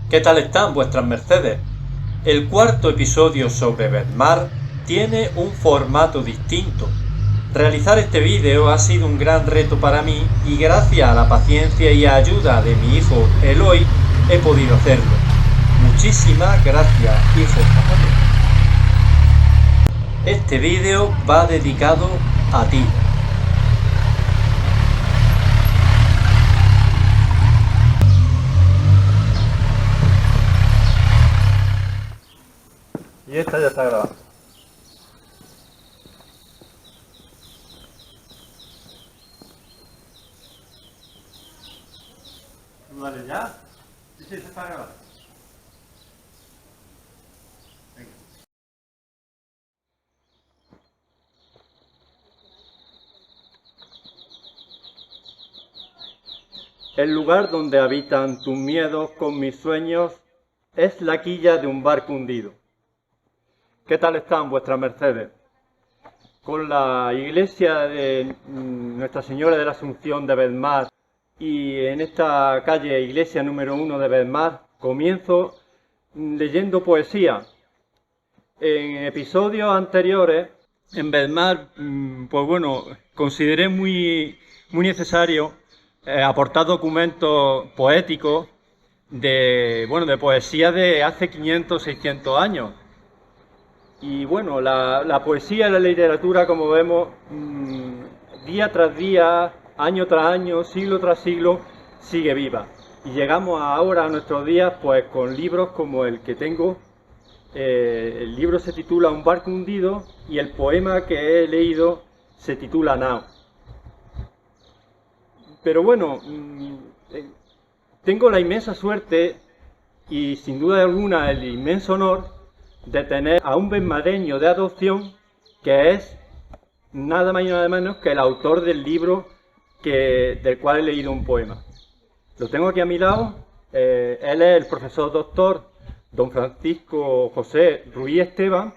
¿Qué tal están vuestras mercedes? El cuarto episodio sobre Bedmar tiene un formato distinto. Realizar este vídeo ha sido un gran reto para mí y gracias a la paciencia y ayuda de mi hijo Eloy he podido hacerlo. Muchísimas gracias, hijo. Este vídeo va dedicado a ti. Y esta ya está grabando. Vale, ya. Sí, se está grabando. Venga. El lugar donde habitan tus miedos con mis sueños es la quilla de un barco hundido. ¿Qué tal están vuestras mercedes? Con la iglesia de Nuestra Señora de la Asunción de Bedmar y en esta calle, iglesia número 1 de Bedmar, comienzo leyendo poesía. En episodios anteriores, en Bedmar, pues bueno, consideré muy necesario aportar documentos poéticos de poesía de hace 500, 600 años. Y bueno, la poesía y la literatura, como vemos, día tras día, año tras año, siglo tras siglo, sigue viva. Y llegamos ahora a nuestros días pues con libros como el que tengo. El libro se titula Un barco hundido y el poema que he leído se titula Now. Pero bueno, tengo la inmensa suerte y sin duda alguna el inmenso honor de tener a un bedmareño de adopción que es nada más y nada menos que el autor del libro del cual he leído un poema. Lo tengo aquí a mi lado. Él es el profesor doctor don Francisco José Ruiz Esteban.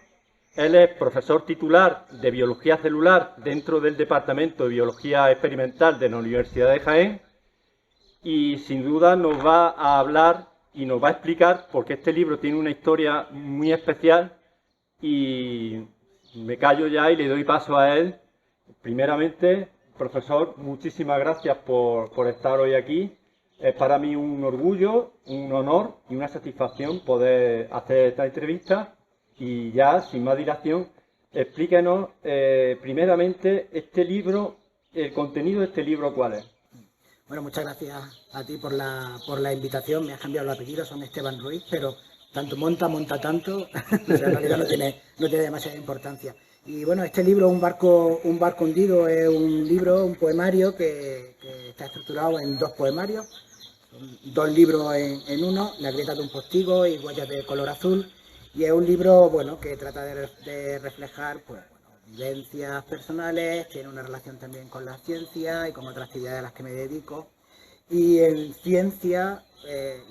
Él es profesor titular de Biología Celular dentro del Departamento de Biología Experimental de la Universidad de Jaén y sin duda nos va a hablar y nos va a explicar porque este libro tiene una historia muy especial y me callo ya y le doy paso a él. Primeramente, profesor, muchísimas gracias por estar hoy aquí. Es para mí un orgullo, un honor y una satisfacción poder hacer esta entrevista. Y ya, sin más dilación, explíquenos primeramente este libro, el contenido de este libro, ¿cuál es? Bueno, muchas gracias a ti por la invitación. Me has cambiado el apellido, son Esteban Ruiz, pero tanto monta tanto, en realidad no tiene demasiada importancia. Y bueno, este libro, Un barco hundido, es un libro, un poemario que está estructurado en dos poemarios, dos libros en uno, La grieta de un postigo y Huellas de color azul. Y es un libro, bueno, que trata de reflejar, pues, vivencias personales, tiene una relación también con la ciencia y con otras actividades a las que me dedico. Y en ciencia,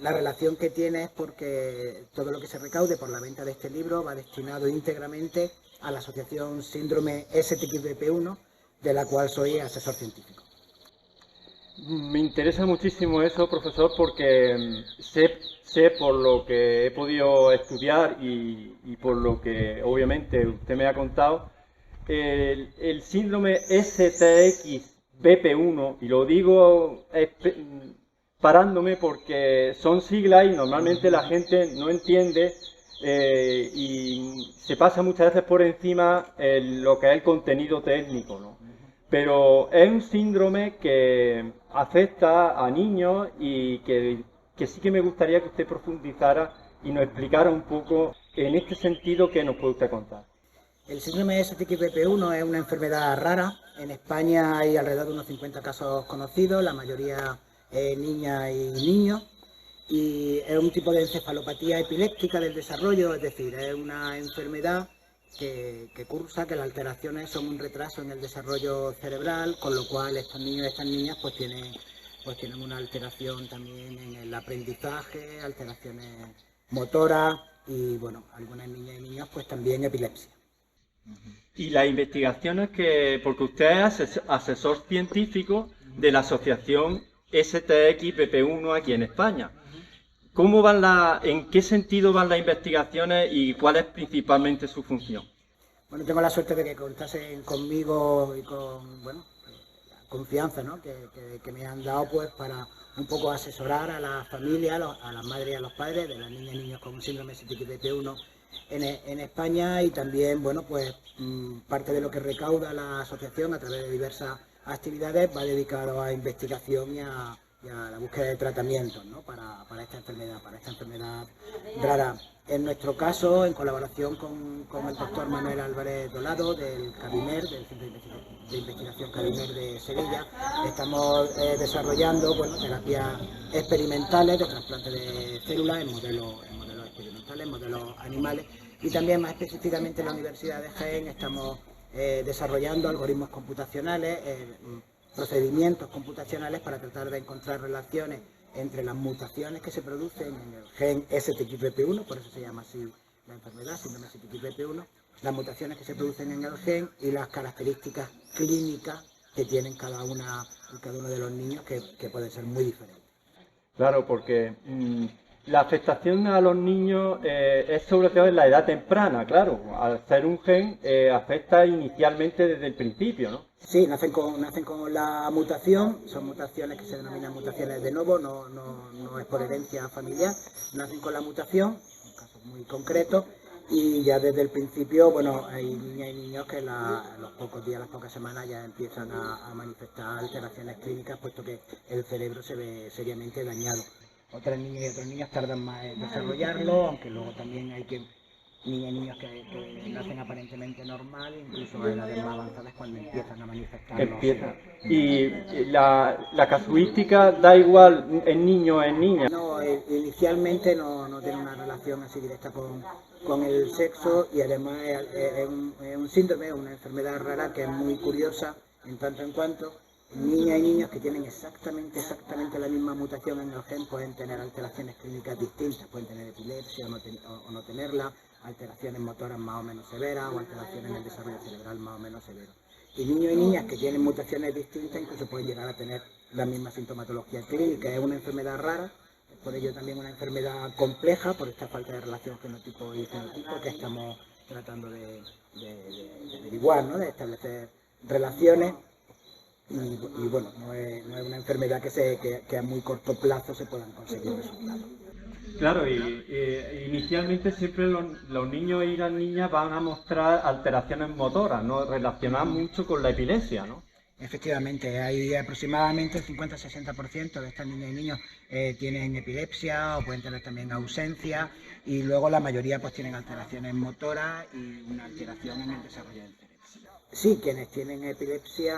la relación que tiene es porque todo lo que se recaude por la venta de este libro va destinado íntegramente a la asociación Síndrome STXBP1, de la cual soy asesor científico. Me interesa muchísimo eso, profesor, porque sé por lo que he podido estudiar y por lo que obviamente usted me ha contado, el síndrome STXBP1, y lo digo parándome porque son siglas y normalmente la gente no entiende y se pasa muchas veces por encima lo que es el contenido técnico, ¿no? Pero es un síndrome que afecta a niños y que sí que me gustaría que usted profundizara y nos explicara un poco en este sentido que nos puede usted contar. El síndrome STXBP1 es una enfermedad rara. En España hay alrededor de unos 50 casos conocidos, la mayoría niñas y niños. Y es un tipo de encefalopatía epiléptica del desarrollo, es decir, es una enfermedad que cursa, que las alteraciones son un retraso en el desarrollo cerebral, con lo cual estos niños y estas niñas pues tienen una alteración también en el aprendizaje, alteraciones motoras y bueno, algunas niñas y niños pues también epilepsia. Y las investigaciones porque usted es asesor científico de la asociación STXBP1 aquí en España. ¿Cómo en qué sentido van las investigaciones y cuál es principalmente su función? Bueno, tengo la suerte de que contasen conmigo y con, bueno, la confianza, ¿no?, que me han dado, pues, para un poco asesorar a las familias, a las madres y a los padres de las niñas y niños con síndrome STXBP1 en España, y también, bueno, pues parte de lo que recauda la asociación a través de diversas actividades va dedicado a investigación y a la búsqueda de tratamientos, ¿no?, para esta enfermedad rara. En nuestro caso, en colaboración con el doctor Manuel Álvarez Dolado del CABIMER, del Centro de Investigación CABIMER de Sevilla, estamos desarrollando, bueno, terapias experimentales de trasplante de células en modelos experimentales, en modelos animales, y también más específicamente en la Universidad de Jaén estamos desarrollando algoritmos computacionales, procedimientos computacionales para tratar de encontrar relaciones entre las mutaciones que se producen en el gen STXBP1, por eso se llama así la enfermedad, síndrome STXBP1, las mutaciones que se producen en el gen y las características clínicas que tienen cada uno de los niños, que pueden ser muy diferentes. Claro, porque la afectación a los niños es sobre todo en la edad temprana, claro. Al ser un gen afecta inicialmente desde el principio, ¿no? Sí, nacen con la mutación, son mutaciones que se denominan mutaciones de novo, no es por herencia familiar, nacen con la mutación, en casos muy concretos, y ya desde el principio, bueno, hay niñas y niños que a los pocos días, las pocas semanas ya empiezan a manifestar alteraciones clínicas, puesto que el cerebro se ve seriamente dañado. Otras niñas y otros niños tardan más en desarrollarlo, aunque luego también hay niñas y niños que nacen aparentemente normal, incluso a edades más avanzadas cuando empiezan a manifestarlo. Y la casuística da igual en niño o en niña. No, inicialmente no tiene una relación así directa con el sexo, y además es un síndrome, una enfermedad rara que es muy curiosa en tanto en cuanto niñas y niños que tienen exactamente la misma mutación en el gen pueden tener alteraciones clínicas distintas, pueden tener epilepsia o no tenerla, alteraciones motoras más o menos severas o alteraciones en el desarrollo cerebral más o menos severas. Y niños y niñas que tienen mutaciones distintas incluso pueden llegar a tener la misma sintomatología clínica. Es una enfermedad rara, por ello también una enfermedad compleja por esta falta de relación fenotipo y fenotipo que estamos tratando de averiguar, ¿no?, de establecer relaciones. Y bueno, no es una enfermedad que a muy corto plazo se puedan conseguir resultados. Claro, inicialmente siempre los niños y las niñas van a mostrar alteraciones motoras, ¿no?, relacionadas mucho con la epilepsia, ¿no? Efectivamente, hay aproximadamente el 50-60% de estas niñas y niños tienen epilepsia o pueden tener también ausencia, y luego la mayoría pues tienen alteraciones motoras y una alteración en el desarrollo del cerebro. Sí, quienes tienen epilepsia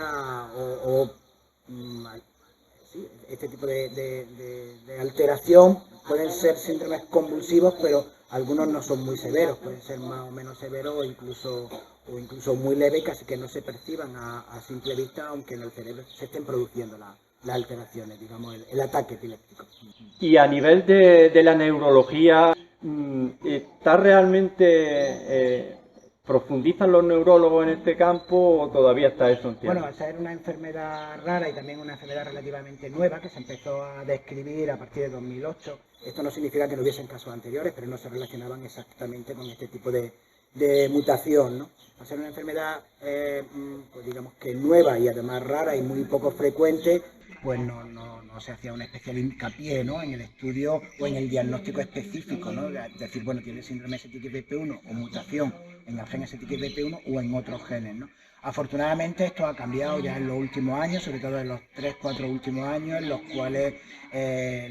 sí, este tipo de alteración pueden ser síndromes convulsivos, pero algunos no son muy severos, pueden ser más o menos severos o incluso muy leves, casi que no se perciban a simple vista, aunque en el cerebro se estén produciendo las alteraciones, digamos, el ataque epiléptico. Y a nivel de la neurología, ¿está realmente profundizan los neurólogos en este campo o todavía está eso en tierra? Bueno, al ser una enfermedad rara y también una enfermedad relativamente nueva que se empezó a describir a partir de 2008, esto no significa que no hubiesen casos anteriores, pero no se relacionaban exactamente con este tipo de mutación, ¿no? Al ser una enfermedad, pues digamos que nueva y además rara y muy poco frecuente, pues no se hacía un especial hincapié, ¿no?, en el estudio o en el diagnóstico específico, ¿no?, es decir, bueno, tiene síndrome STXBP1 o mutación en el gen STXBP1 o en otros genes, ¿no? Afortunadamente esto ha cambiado ya en los últimos años, sobre todo en los 3-4 últimos años, en los cuales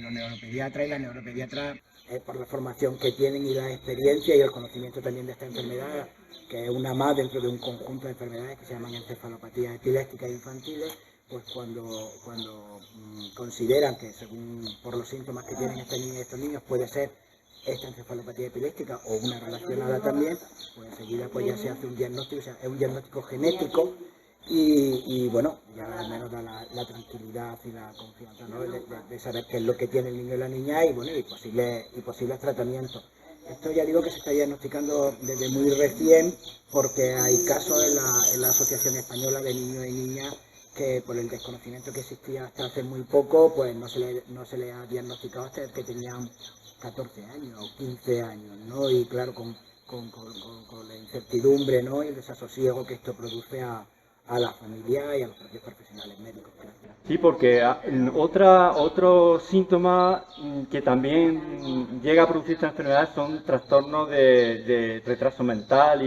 los neuropediatras y las neuropediatras, por la formación que tienen y la experiencia y el conocimiento también de esta enfermedad, que es una más dentro de un conjunto de enfermedades que se llaman encefalopatías epilépticas infantiles, pues cuando consideran que según por los síntomas que tienen estas niñas y estos niños puede ser esta encefalopatía epiléptica o una relacionada también, pues enseguida pues ya se hace un diagnóstico, o sea, es un diagnóstico genético y bueno, ya al menos da la tranquilidad y la confianza, ¿no?, de saber qué es lo que tiene el niño y la niña y bueno, y posibles tratamientos. Esto ya digo que se está diagnosticando desde muy recién porque hay casos en la Asociación Española de Niños y Niñas que por el desconocimiento que existía hasta hace muy poco, pues no se le ha diagnosticado hasta que tenían 14 años o 15 años, ¿no? Y claro, con la incertidumbre, ¿no? Y el desasosiego que esto produce a la familia y a los propios profesionales médicos. Claro. Sí, porque otro síntoma que también llega a producir esta enfermedad son trastornos de retraso mental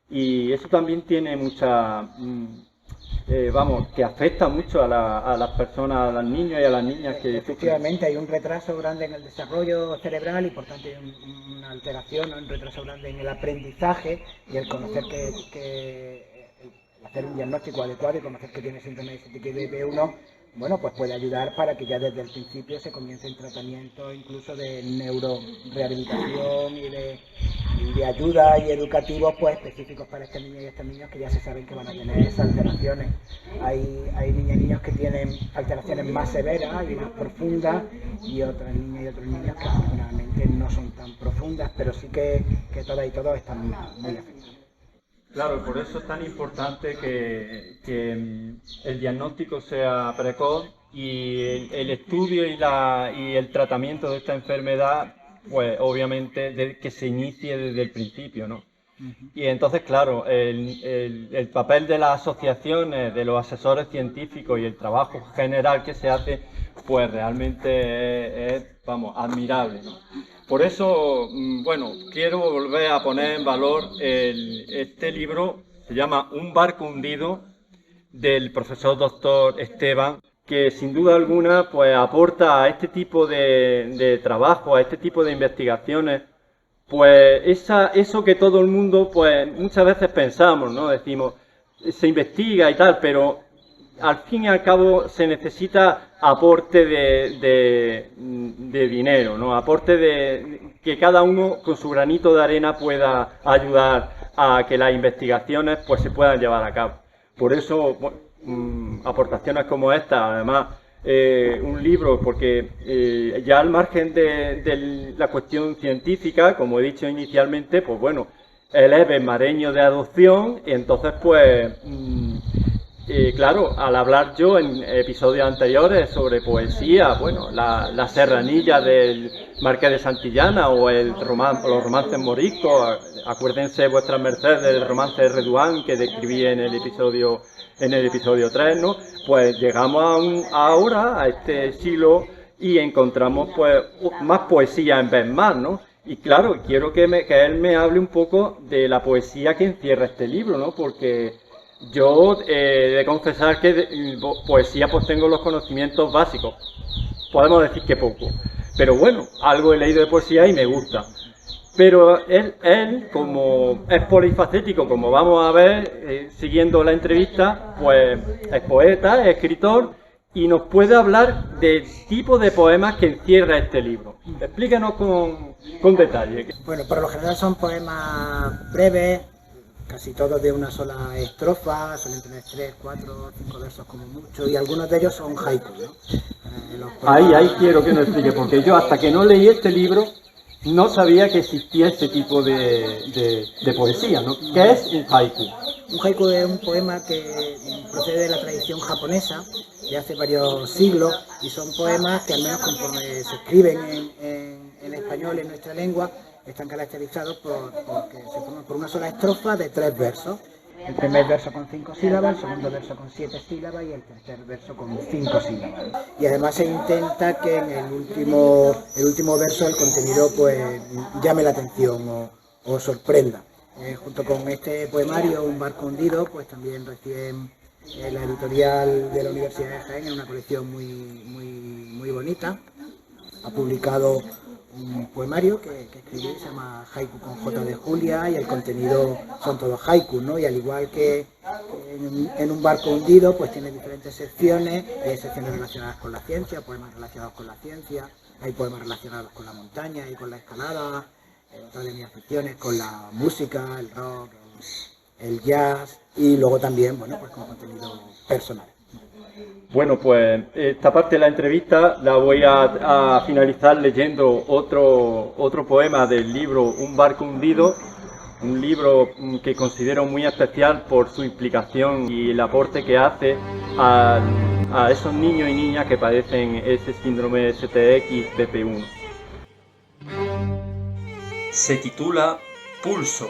y eso también tiene mucha, que afecta mucho a las personas, a los niños y a las niñas que efectivamente hay un retraso grande en el desarrollo cerebral y por tanto hay una alteración, un retraso grande en el aprendizaje y el conocer hacer un diagnóstico adecuado y conocer que tiene síndrome de STK-B1, bueno, pues puede ayudar para que ya desde el principio se comience el tratamiento incluso de neurorehabilitación y de ayuda y educativos pues específicos para este niño y estos niños que ya se saben que van a tener esas alteraciones. Hay niñas y niños que tienen alteraciones más severas y más profundas y otras niñas y otros niños que afortunadamente no son tan profundas, pero sí que todas y todos están muy afectados. Claro, por eso es tan importante que el diagnóstico sea precoz y el estudio y el tratamiento de esta enfermedad, pues obviamente que se inicie desde el principio, ¿no? Y entonces, claro, el papel de las asociaciones, de los asesores científicos y el trabajo general que se hace, pues realmente es admirable, ¿no? Por eso, bueno, quiero volver a poner en valor este libro, se llama Un barco hundido, del profesor doctor Esteban, que sin duda alguna pues aporta a este tipo de trabajo, a este tipo de investigaciones, pues eso que todo el mundo pues muchas veces pensamos, ¿no? Decimos, se investiga y tal, pero al fin y al cabo se necesita aporte de dinero, ¿no? Aporte de que cada uno con su granito de arena pueda ayudar a que las investigaciones pues se puedan llevar a cabo. Por eso aportaciones como esta, además un libro, porque ya al margen de la cuestión científica, como he dicho inicialmente, pues bueno, él es bermareño de adopción y entonces pues claro, al hablar yo en episodios anteriores sobre poesía, bueno, la serranilla del Marqués de Santillana o los romances moriscos, acuérdense vuestras mercedes del romance de Reduán que describí en el episodio 3, ¿no? Pues llegamos ahora a este siglo y encontramos pues más poesía en vez más, ¿no? Y claro, quiero que él me hable un poco de la poesía que encierra este libro, ¿no? Porque yo he de confesar que de poesía pues tengo los conocimientos básicos, podemos decir que poco, pero bueno, algo he leído de poesía y me gusta. Pero él como es polifacético, como vamos a ver siguiendo la entrevista, pues es poeta, es escritor y nos puede hablar del tipo de poemas que encierra este libro. Explícanos con detalle. Bueno, por lo general son poemas breves, casi todos de una sola estrofa, suelen tener 3, 4, 5 versos como mucho, y algunos de ellos son haikus, ¿no? Ahí quiero que nos explique, porque yo hasta que no leí este libro no sabía que existía este tipo de poesía, ¿no? ¿Qué es un haiku? Un haiku es un poema que procede de la tradición japonesa de hace varios siglos y son poemas que al menos conforme se escriben en español, en nuestra lengua, están caracterizados porque se forman por una sola estrofa de 3 versos. El primer verso con 5 sílabas, el segundo verso con 7 sílabas y el tercer verso con 5 sílabas. Y además se intenta que en el último verso el contenido pues llame la atención o sorprenda. Junto con este poemario, Un barco hundido, pues también recién la editorial de la Universidad de Jaén en una colección muy bonita. Ha publicado un poemario que escribí, se llama Haiku con J de Julia y el contenido son todos haikus, ¿no? Y al igual que en Un barco hundido, pues tiene diferentes secciones, hay secciones relacionadas con la ciencia, poemas relacionados con la ciencia, hay poemas relacionados con la montaña y con la escalada, otras de mis aficiones con la música, el rock, el jazz y luego también, bueno, pues con contenido personal. Bueno, pues esta parte de la entrevista la voy a finalizar leyendo otro poema del libro Un barco hundido, un libro que considero muy especial por su implicación y el aporte que hace a esos niños y niñas que padecen ese síndrome STX-BP1. Se titula Pulso.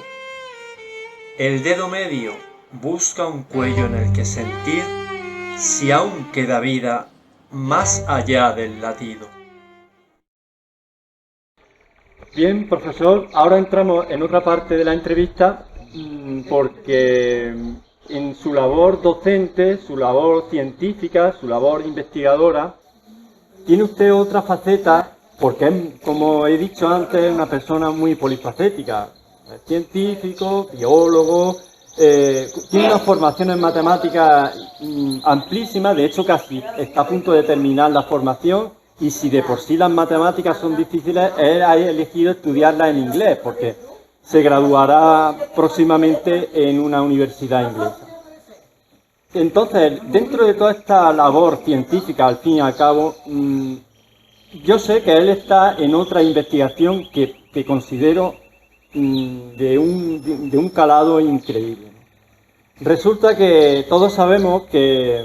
El dedo medio busca un cuello en el que sentir si aún queda vida más allá del latido. Bien, profesor, ahora entramos en otra parte de la entrevista porque en su labor docente, su labor científica, su labor investigadora, tiene usted otra faceta porque es, como he dicho antes, una persona muy polifacética. Es científico, biólogo, tiene una formación en matemáticas amplísima, de hecho casi está a punto de terminar la formación, y si de por sí las matemáticas son difíciles, él ha elegido estudiarlas en inglés, porque se graduará próximamente en una universidad inglesa. Entonces, dentro de toda esta labor científica, al fin y al cabo, yo sé que él está en otra investigación que considero de un calado increíble. Resulta que todos sabemos que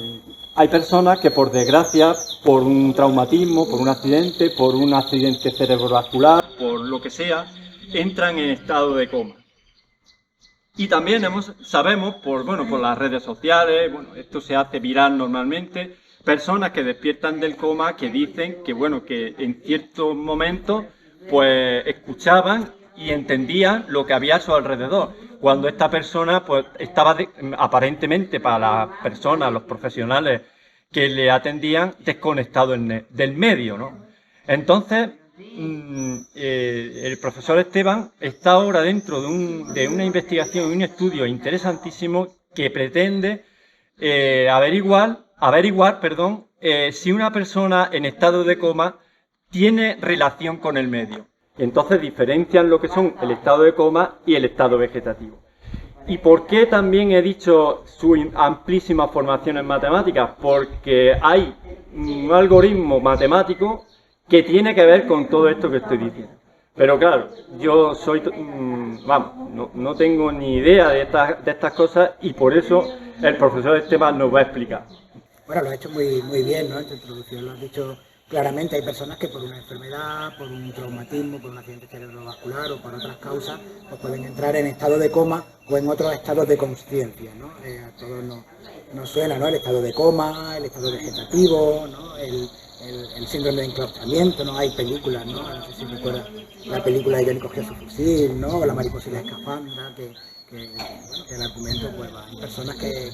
hay personas que, por desgracia, por un traumatismo, por un accidente cerebrovascular, por lo que sea, entran en estado de coma. Y también sabemos por las redes sociales, esto se hace viral normalmente, personas que despiertan del coma que dicen que en ciertos momentos pues escuchaban y entendían lo que había a su alrededor, cuando esta persona pues estaba aparentemente, para las personas, los profesionales que le atendían, desconectado del medio, ¿no? Entonces, el profesor Esteban está ahora dentro de una investigación y un estudio interesantísimo que pretende averiguar, si una persona en estado de coma tiene relación con el medio. Entonces diferencian lo que son el estado de coma y el estado vegetativo. ¿Y por qué también he dicho su amplísima formación en matemáticas? Porque hay un algoritmo matemático que tiene que ver con todo esto que estoy diciendo. Pero claro, yo no tengo ni idea de estas cosas, y por eso el profesor Esteban nos va a explicar. Bueno, lo has hecho muy bien, ¿no? En tu introducción lo has dicho claramente. Hay personas que por una enfermedad, por un traumatismo, por un accidente cerebrovascular o por otras causas, pues pueden entrar en estado de coma o en otros estados de consciencia, ¿no? A todos nos suena, ¿no? El estado de coma, el estado vegetativo, ¿no? El síndrome de enclaustramiento, ¿no? Hay películas, ¿no? No sé si recuerdas la película de Johnny cogió su fusil, ¿no? O la mariposa y la escafandra, que el argumento, pues hay personas que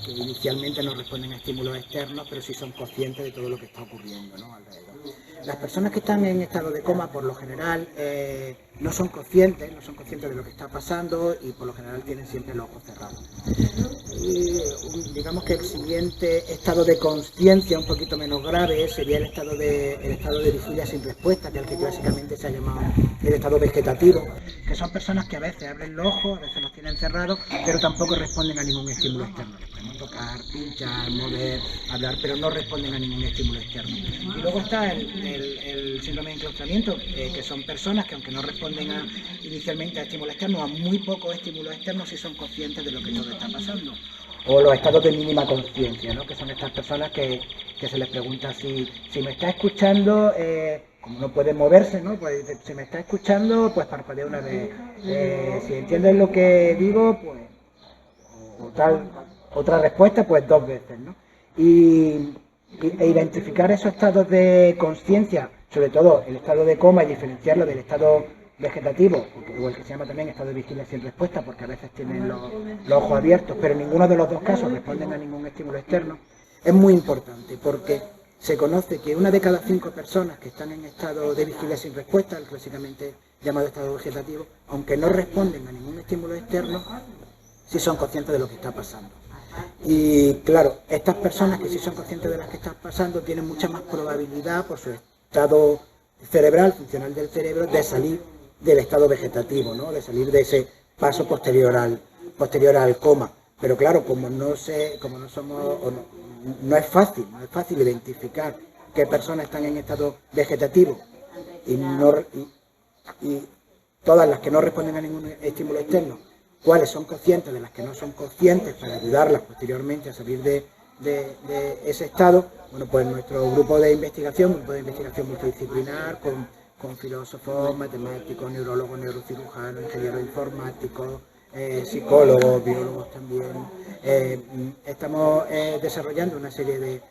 inicialmente no responden a estímulos externos, pero sí son conscientes de todo lo que está ocurriendo, ¿no? Alrededor. Las personas que están en estado de coma, por lo general, no son conscientes de lo que está pasando, y por lo general tienen siempre los ojos cerrados. Y digamos que el siguiente estado de consciencia, un poquito menos grave, sería el estado de vigilia sin respuesta, que es el que clásicamente se ha llamado el estado vegetativo, que son personas que a veces abren los ojos, a veces los tienen cerrados, pero tampoco responden a ningún estímulo externo. Les podemos tocar, pinchar, mover, hablar, pero no responden a ningún estímulo externo. Y luego está el síndrome de enclaustramiento, que son personas que, aunque no responden inicialmente a estímulos externos, a muy pocos estímulos externos, sí son conscientes de lo que todo está pasando. O los estados de mínima conciencia, ¿no? Que son estas personas que se les pregunta si me está escuchando, como no pueden moverse, ¿no? Pues si me está escuchando, pues parpadea una vez. Si entiendes lo que digo, pues otra respuesta, pues 2 veces, ¿no? E identificar esos estados de conciencia, sobre todo el estado de coma, y diferenciarlo del estado vegetativo, o el que se llama también estado de vigilia sin respuesta, porque a veces tienen los ojos abiertos, pero en ninguno de los dos casos responden a ningún estímulo externo, es muy importante, porque se conoce que 1 de cada 5 personas que están en estado de vigilia sin respuesta, el clásicamente llamado estado vegetativo, aunque no responden a ningún estímulo externo, sí son conscientes de lo que está pasando. Y claro, estas personas que sí son conscientes de lo que está pasando tienen mucha más probabilidad, por su estado cerebral, funcional del cerebro, de salir del estado vegetativo, ¿no? De salir de ese paso posterior al coma. Pero claro, no es fácil identificar qué personas están en estado vegetativo y todas las que no responden a ningún estímulo externo, cuáles son conscientes de las que no son conscientes para ayudarlas posteriormente a salir de ese estado. Bueno, pues nuestro grupo de investigación multidisciplinar con filósofos, matemáticos, neurólogos, neurocirujanos, ingenieros informáticos, psicólogos, biólogos también. Estamos desarrollando una serie de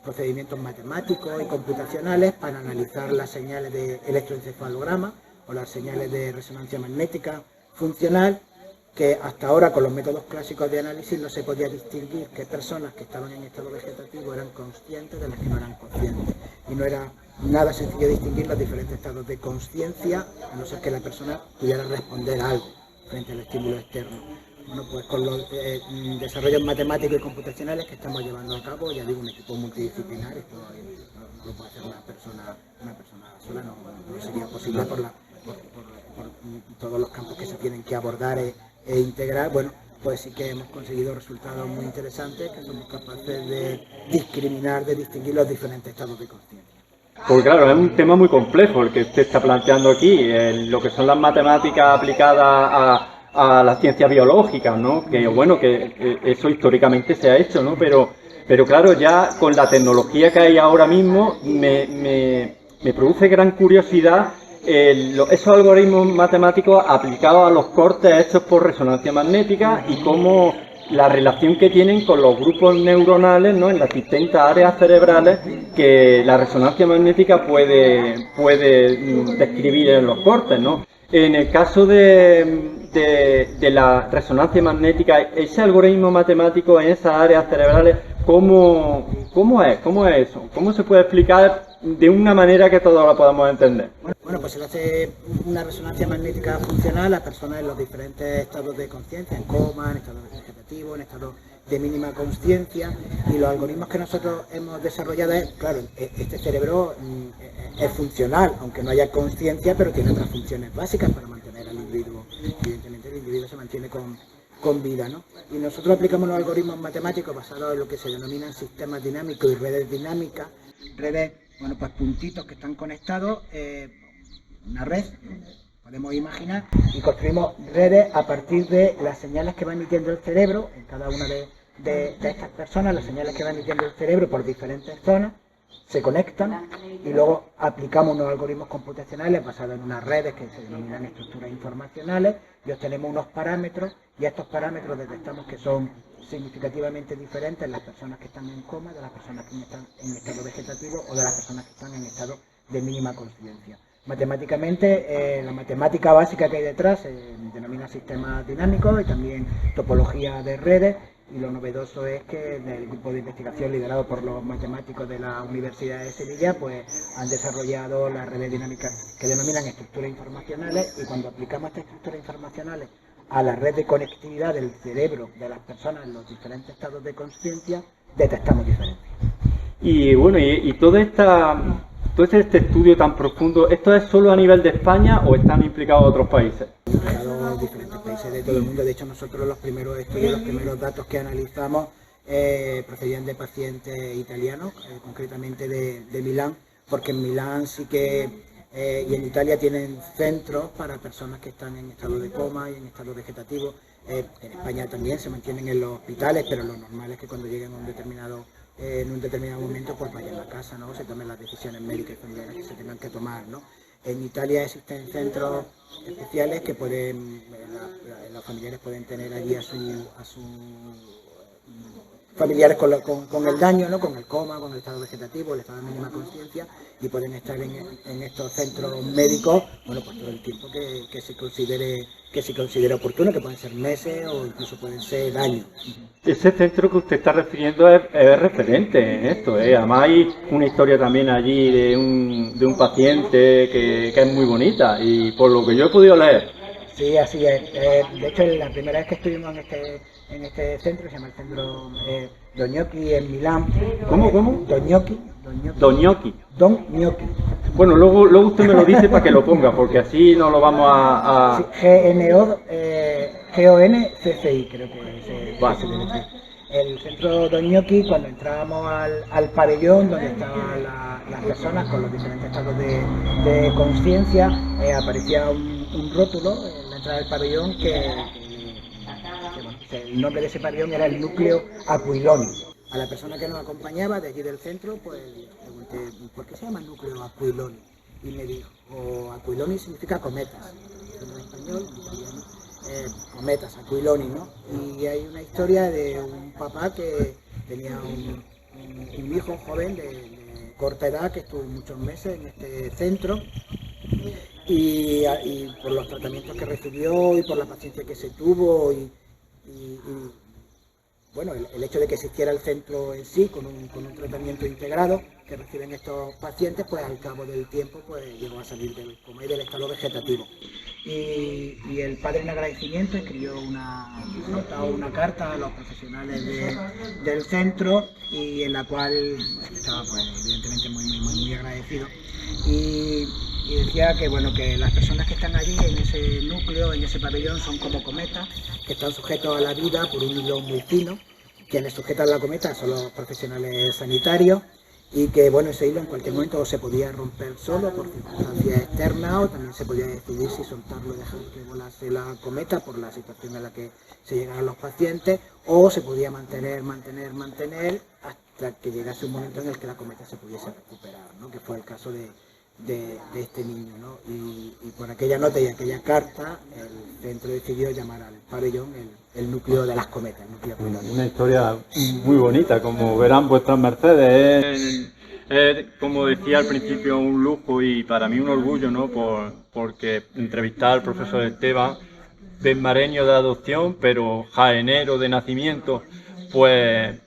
procedimientos matemáticos y computacionales para analizar las señales de electroencefalograma o las señales de resonancia magnética funcional, que hasta ahora con los métodos clásicos de análisis no se podía distinguir qué personas que estaban en estado vegetativo eran conscientes de las que no eran conscientes. Y no era nada sencillo distinguir los diferentes estados de consciencia, a no ser que la persona pudiera responder algo frente al estímulo externo. Bueno, pues con los desarrollos matemáticos y computacionales que estamos llevando a cabo, ya digo, un equipo multidisciplinar, esto no lo puede hacer una persona sola, no sería posible por todos los campos que se tienen que abordar e integrar. Bueno, pues sí que hemos conseguido resultados muy interesantes, que somos capaces de discriminar, de distinguir los diferentes estados de conciencia. Pues claro, es un tema muy complejo el que usted está planteando aquí, lo que son las matemáticas aplicadas a la ciencia biológica, ¿no? Que bueno, que eso históricamente se ha hecho, ¿no? Pero claro, ya con la tecnología que hay ahora mismo, me produce gran curiosidad esos algoritmos matemáticos aplicados a los cortes hechos por resonancia magnética y cómo la relación que tienen con los grupos neuronales, ¿no? En las distintas áreas cerebrales que la resonancia magnética puede describir en los cortes, ¿no? En el caso de la resonancia magnética, ese algoritmo matemático en esas áreas cerebrales, ¿cómo es eso? ¿Cómo se puede explicar de una manera que todos la podamos entender? Bueno, pues se le hace una resonancia magnética funcional a personas en los diferentes estados de conciencia, en coma, en estado vegetativo, en estado de mínima consciencia, y los algoritmos que nosotros hemos desarrollado claro, este cerebro es funcional, aunque no haya conciencia, pero tiene otras funciones básicas para mantener al individuo. Evidentemente el individuo se mantiene con vida, ¿no? Y nosotros aplicamos los algoritmos matemáticos basados en lo que se denominan sistemas dinámicos y redes dinámicas, redes, bueno, pues puntitos que están conectados, una red, podemos imaginar, y construimos redes a partir de las señales que va emitiendo el cerebro, en cada una de estas personas, las señales que va emitiendo el cerebro por diferentes zonas, se conectan y luego aplicamos unos algoritmos computacionales basados en unas redes que se denominan estructuras informacionales y obtenemos unos parámetros, y estos parámetros detectamos que son significativamente diferentes en las personas que están en coma, de las personas que están en estado vegetativo o de las personas que están en estado de mínima consciencia. Matemáticamente, la matemática básica que hay detrás se denomina sistemas dinámicos y también topología de redes, y lo novedoso es que el grupo de investigación liderado por los matemáticos de la Universidad de Sevilla pues han desarrollado las redes dinámicas que denominan estructuras informacionales, y cuando aplicamos estas estructuras informacionales a la red de conectividad del cerebro de las personas en los diferentes estados de conciencia, detectamos diferencias. Y bueno, y todo este estudio tan profundo, ¿esto es solo a nivel de España o están implicados otros países? Implicados diferentes países de todo el mundo. De hecho, nosotros los primeros estudios, los primeros datos que analizamos procedían de pacientes italianos, concretamente de Milán, porque en Milán sí que y en Italia tienen centros para personas que están en estado de coma y en estado vegetativo. En España también se mantienen en los hospitales, pero lo normal es que cuando lleguen a en un determinado momento pues vayan a casa, ¿no? Se tomen las decisiones médicas y familiares que se tengan que tomar, ¿no? En Italia existen centros especiales que los familiares pueden tener allí a sus familiares con el daño, ¿no? Con el coma, con el estado vegetativo, el estado de mínima conciencia, y pueden estar en estos centros médicos, bueno, pues todo el tiempo que se considere oportuno, que pueden ser meses o incluso pueden ser años. Ese centro que usted está refiriendo es referente en esto, ¿eh? Además hay una historia también allí de un paciente que es muy bonita, y por lo que yo he podido leer. Sí, así es. De hecho, la primera vez que estuvimos en este centro, se llama el centro Don Gnocchi en Milán. ¿Cómo? Don Gnocchi. Don Gnocchi. Don Gnocchi. Bueno, luego usted me lo dice para que lo ponga, porque así no lo vamos a... Sí, G-O-N-C-C-I, creo que se deletrea. El centro Don Gnocchi, cuando entrábamos al pabellón donde estaban las personas con los diferentes estados de conciencia, aparecía un un rótulo en la entrada del pabellón bueno, el nombre de ese pabellón era el núcleo Aquiloni. A la persona que nos acompañaba de allí del centro, pues pregunté, ¿por qué se llama núcleo Aquiloni? Y me dijo, Aquiloni significa cometas, en español, en italiano, cometas, Aquiloni, ¿no? Y hay una historia de un papá que tenía un hijo joven de corta edad que estuvo muchos meses en este centro y por los tratamientos que recibió y por la paciencia que se tuvo y bueno, el hecho de que existiera el centro en sí con un tratamiento integrado que reciben estos pacientes, pues al cabo del tiempo pues llegó a salir del coma y del estado vegetativo. Y el padre en agradecimiento escribió una nota o una carta a los profesionales del centro y en la cual estaba pues evidentemente muy agradecido y decía que bueno, que las personas que están allí en ese núcleo, en ese pabellón, son como cometas que están sujetos a la vida por un hilo muy fino. Quienes sujetan la cometa son los profesionales sanitarios y que bueno, ese hilo en cualquier momento se podía romper solo por circunstancias externas o también se podía decidir si soltarlo y dejar que volase la cometa por la situación en la que se llegaran los pacientes, o se podía mantener hasta que llegase un momento en el que la cometa se pudiese recuperar, ¿no? Que fue el caso de este niño, ¿no? Y por aquella nota y aquella carta el centro decidió llamar al pabellón el núcleo de las cometas, el núcleo Aquiloni. Una historia muy bonita, como verán vuestras mercedes. Es, como decía al principio, un lujo y para mí un orgullo, ¿no? Porque entrevistar al profesor Esteban, benmareño de adopción, pero jaenero de nacimiento, pues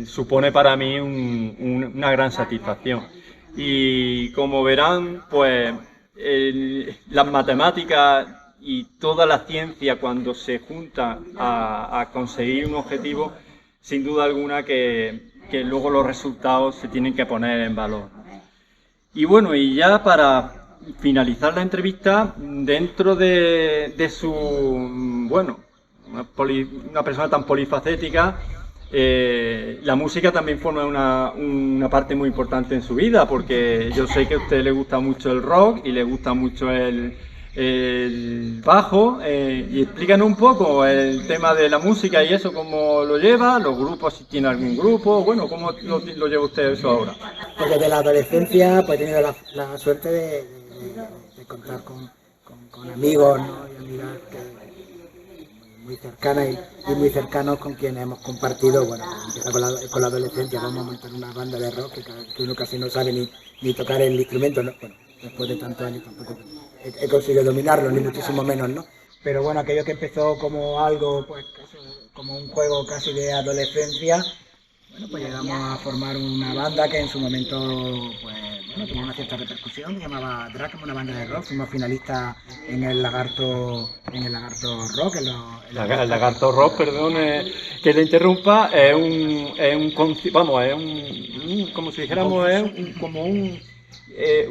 supone para mí una gran satisfacción. Y como verán, pues las matemáticas y toda la ciencia, cuando se junta a conseguir un objetivo, sin duda alguna que luego los resultados se tienen que poner en valor. Y bueno, y ya para finalizar la entrevista, dentro de su, bueno, una persona tan polifacética, la música también forma una parte muy importante en su vida, porque yo sé que a usted le gusta mucho el rock y le gusta mucho el bajo, y explícanos un poco el tema de la música y eso, cómo lo lleva, los grupos, si tiene algún grupo, bueno, cómo lo lleva usted eso ahora. Pues desde la adolescencia pues he tenido la suerte de contar con amigos, ¿no? Y amigas muy cercanas y muy cercanos con quienes hemos compartido, bueno, empieza con la adolescencia, vamos a montar una banda de rock que uno casi no sabe ni tocar el instrumento, ¿no? Bueno, después de tantos años tampoco he conseguido dominarlo, ni muchísimo menos, ¿no? Pero bueno, aquello que empezó como algo, pues como un juego casi de adolescencia, bueno, pues llegamos a formar una banda que en su momento, pues, bueno, tuvo una cierta repercusión, se llamaba Dragma, una banda de rock, fuimos finalistas en el Lagarto Rock. El Lagarto Rock, perdón, que le interrumpa, es como si dijéramos,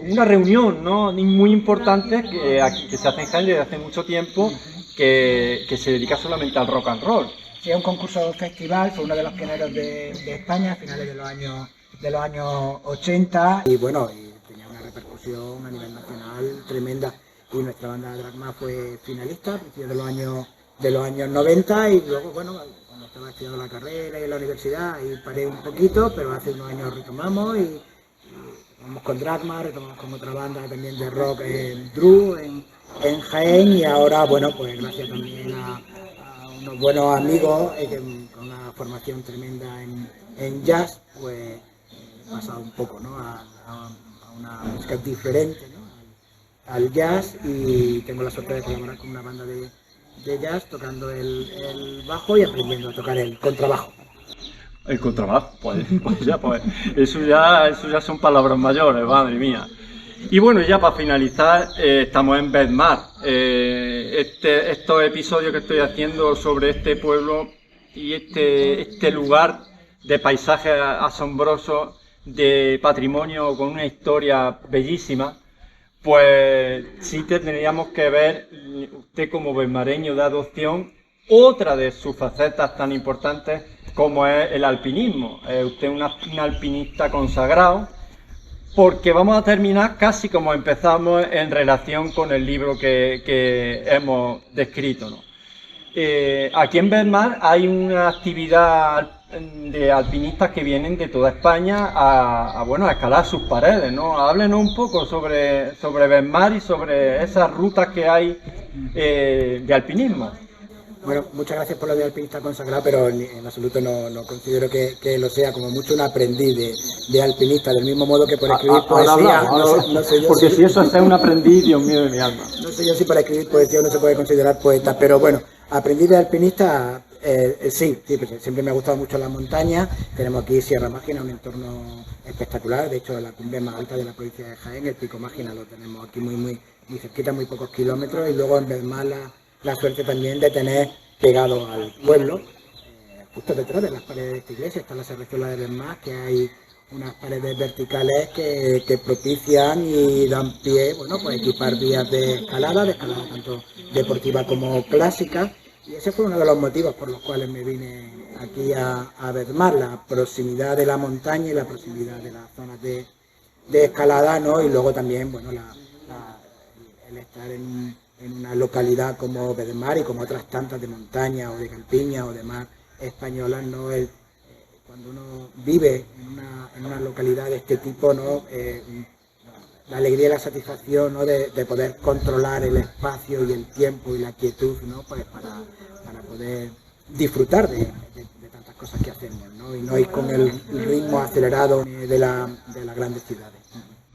una reunión, ¿no? Muy importante que se hace en Jaén desde hace mucho tiempo, que se dedica solamente al rock and roll. Sí, es un concurso festival, fue uno de los pioneros de España a finales de los años 80 y bueno, y tenía una repercusión a nivel nacional tremenda, y nuestra banda Dragma fue finalista a principios de los años 90 y luego, bueno, cuando estaba estudiando la carrera y en la universidad y paré un poquito, pero hace unos años retomamos y vamos con Dragma, retomamos con otra banda también de rock, Dru, en Jaén, y ahora, bueno, pues gracias también a unos buenos amigos con una formación tremenda en jazz, pues he pasado un poco, ¿no? a una música diferente, ¿no? Al jazz, y tengo la suerte de colaborar con una banda de jazz tocando el bajo y aprendiendo a tocar el contrabajo. El contrabajo, pues eso ya son palabras mayores, madre mía. Y bueno, ya para finalizar, estamos en Bedmar. Estos episodios que estoy haciendo sobre este pueblo y este lugar de paisajes asombrosos, de patrimonio con una historia bellísima, pues sí tendríamos que ver, usted como bedmareño de adopción, otra de sus facetas tan importantes como es el alpinismo. Usted es un alpinista consagrado, porque vamos a terminar casi como empezamos en relación con el libro que hemos descrito, ¿no? Aquí en Bedmar hay una actividad de alpinistas que vienen de toda España a escalar sus paredes, ¿no? Háblenos un poco sobre Bedmar y sobre esas rutas que hay de alpinismo. Bueno, muchas gracias por lo de alpinista consagrado, pero en absoluto no considero que lo sea, como mucho un aprendiz de alpinista, del mismo modo que por escribir poesía, no sé yo porque si eso es ser un aprendiz, Dios mío de mi alma. No sé yo si para escribir poesía uno se puede considerar poeta, pero bueno, aprendiz de alpinista, sí, pues siempre me ha gustado mucho la montaña. Tenemos aquí Sierra Mágina, un entorno espectacular, de hecho la cumbre más alta de la provincia de Jaén, el Pico Mágina, lo tenemos aquí muy cerquita, muy pocos kilómetros, y luego en Bedmar la suerte también de tener pegado al pueblo, justo detrás de las paredes de esta iglesia, está la Serrezuela de Bedmar, que hay unas paredes verticales que propician y dan pie, bueno, pues equipar vías de escalada tanto deportiva como clásica, y ese fue uno de los motivos por los cuales me vine aquí a Bedmar, la proximidad de la montaña y la proximidad de las zonas de escalada, ¿no? Y luego también, bueno, el estar en una localidad como Bedmar y como otras tantas de montaña o de campiña o de mar españolas, ¿no? Cuando uno vive en una localidad de este tipo, ¿no? La alegría y la satisfacción, ¿no? de poder controlar el espacio y el tiempo y la quietud, ¿no? Pues para poder disfrutar de tantas cosas que hacemos, ¿no? Y no ir con el ritmo acelerado de las grandes ciudades.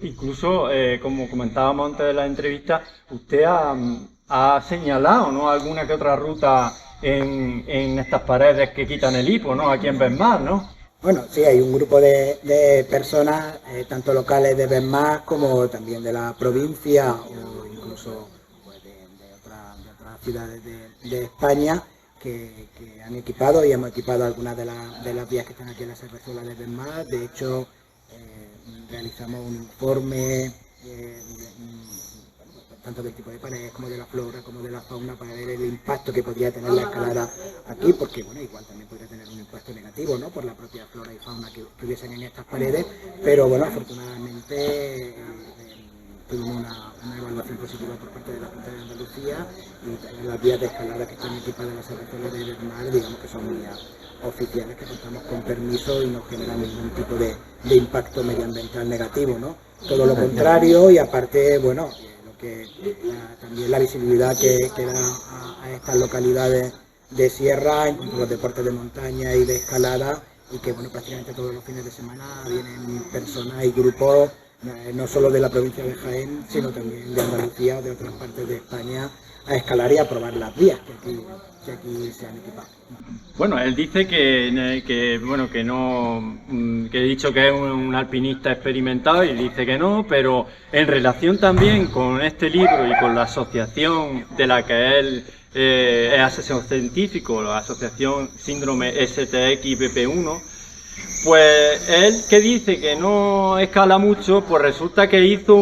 Incluso, como comentábamos antes de la entrevista, usted ha señalado, ¿no?, alguna que otra ruta en estas paredes que quitan el hipo, ¿no?, aquí en Bedmar, ¿no? Bueno, sí, hay un grupo de personas, tanto locales de Bedmar como también de la provincia o incluso pues, de otras ciudades de España que han equipado y hemos equipado algunas de las vías que están aquí en la Serrezuela de Bedmar. De hecho, realizamos un informe tanto del tipo de paredes como de la flora como de la fauna para ver el impacto que podría tener la escalada aquí, porque bueno, igual también podría tener un impacto negativo, ¿no?, por la propia flora y fauna que hubiesen en estas paredes, pero bueno, afortunadamente tuvimos una evaluación positiva por parte de la Junta de Andalucía y también las vías de escalada que están equipadas en la Serrezuela de Bedmar, digamos que son vías oficiales que contamos con permiso y no generan ningún tipo de impacto medioambiental negativo, ¿no? Todo lo contrario, y aparte, bueno, también la visibilidad que da a estas localidades de sierra en cuanto a los deportes de montaña y de escalada, y que bueno, prácticamente todos los fines de semana vienen personas y grupos no solo de la provincia de Jaén, sino también de Andalucía o de otras partes de España a escalar y a probar las vías que aquí se han equipado. Bueno, él dice que he dicho que es un alpinista experimentado, y dice que no, pero en relación también con este libro y con la asociación de la que él es asesor científico, la asociación Síndrome STX-BP1, pues él, que dice que no escala mucho, pues resulta que hizo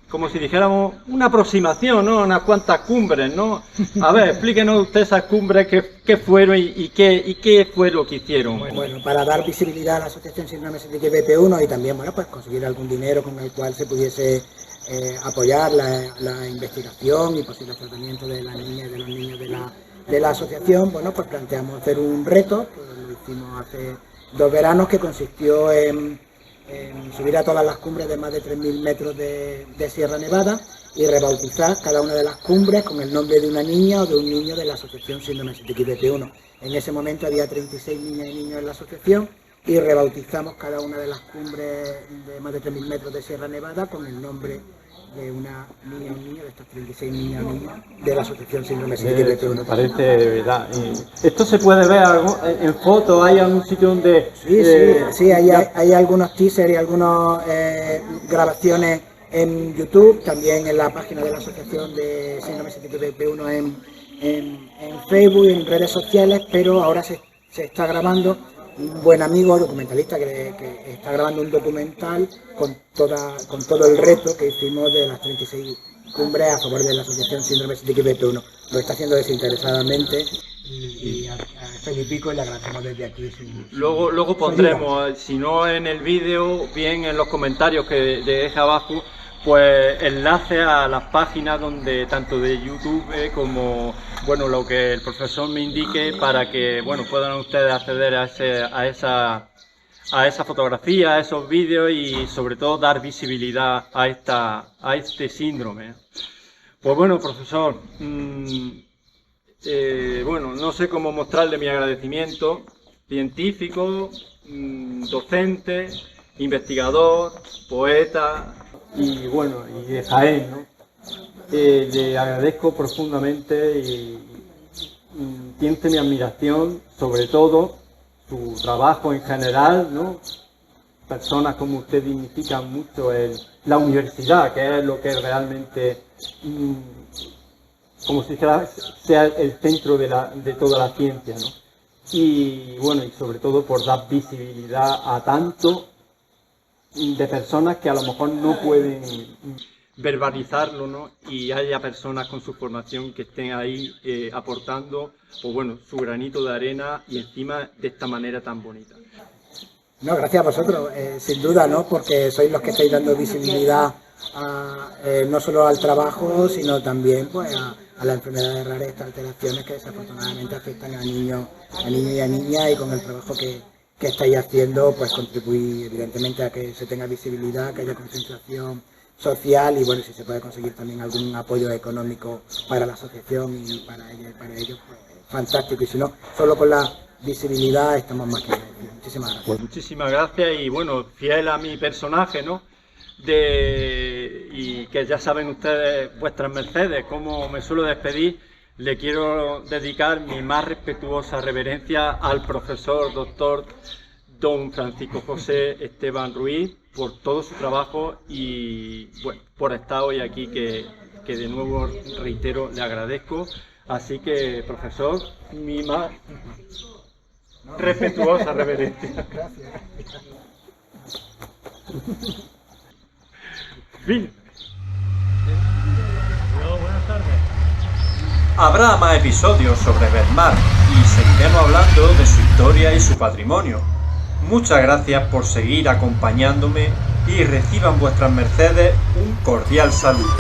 como si dijéramos, una aproximación, ¿no?, unas cuantas cumbres, ¿no? A ver, explíquenos usted esas cumbres, qué fueron y qué fue lo que hicieron. Bueno, para dar visibilidad a la asociación Síndrome STX-BP1 y también, bueno, pues conseguir algún dinero con el cual se pudiese apoyar la investigación y posibles tratamientos de las niñas y de los niños de la asociación, bueno, pues planteamos hacer un reto, que lo hicimos hace 2 veranos, que consistió en subir a todas las cumbres de más de 3.000 metros de Sierra Nevada y rebautizar cada una de las cumbres con el nombre de una niña o de un niño de la asociación Síndrome STX-BP1. En ese momento había 36 niñas y niños en la asociación y rebautizamos cada una de las cumbres de más de 3.000 metros de Sierra Nevada con el nombre de una niña o un niño, de estos 36 niñas o niños de la asociación Síndrome STX-BP1. Me parece de verdad. ¿Esto se puede ver en fotos? ¿Hay algún sitio donde...? Sí, hay algunos teasers y algunas grabaciones en YouTube, también en la página de la asociación de Síndrome STX-BP1 en Facebook y en redes sociales, pero ahora se está grabando. Un buen amigo documentalista que está grabando un documental con todo el reto que hicimos de las 36 cumbres a favor de la asociación Síndrome STX-BP1. Lo está haciendo desinteresadamente y a Felipico y le agradecemos desde aquí. Luego pondremos, si no en el vídeo, bien en los comentarios que deje abajo, pues enlace a las páginas donde tanto de YouTube como bueno lo que el profesor me indique para que bueno puedan ustedes acceder a esa fotografía, a esos vídeos y sobre todo dar visibilidad a este síndrome. Pues bueno, profesor, bueno, no sé cómo mostrarle mi agradecimiento, científico, docente, investigador, poeta y bueno, y de Jaén, ¿no? Le agradezco profundamente y tiene mi admiración, sobre todo su trabajo en general, ¿no? Personas como usted dignifican mucho la universidad, que es lo que realmente, como si sea el centro de toda la ciencia, ¿no? Y bueno, y sobre todo por dar visibilidad a tanto de personas que a lo mejor no pueden verbalizarlo, ¿no? Y haya personas con su formación que estén ahí aportando, pues bueno, su granito de arena y encima de esta manera tan bonita. No, gracias a vosotros, sin duda, ¿no? Porque sois los que estáis dando visibilidad no solo al trabajo, sino también pues, a las enfermedades raras, estas alteraciones que desafortunadamente afectan a niños y a niñas, y con el trabajo que estáis haciendo, pues contribuir evidentemente a que se tenga visibilidad, que haya concienciación social y bueno, si se puede conseguir también algún apoyo económico para la asociación y para ellos, pues fantástico, y si no, solo con la visibilidad estamos más que agradecidos. Muchísimas gracias. Pues muchísimas gracias y bueno, fiel a mi personaje, ¿no? Y que ya saben ustedes, vuestras mercedes, cómo me suelo despedir, le quiero dedicar mi más respetuosa reverencia al profesor doctor don Francisco José Esteban Ruiz por todo su trabajo y bueno, por estar hoy aquí que de nuevo reitero le agradezco. Así que profesor, mi más respetuosa reverencia. Gracias. Fin. Buenas tardes. Habrá más episodios sobre Bernard y seguiremos hablando de su historia y su patrimonio. Muchas gracias por seguir acompañándome y reciban vuestras mercedes un cordial saludo.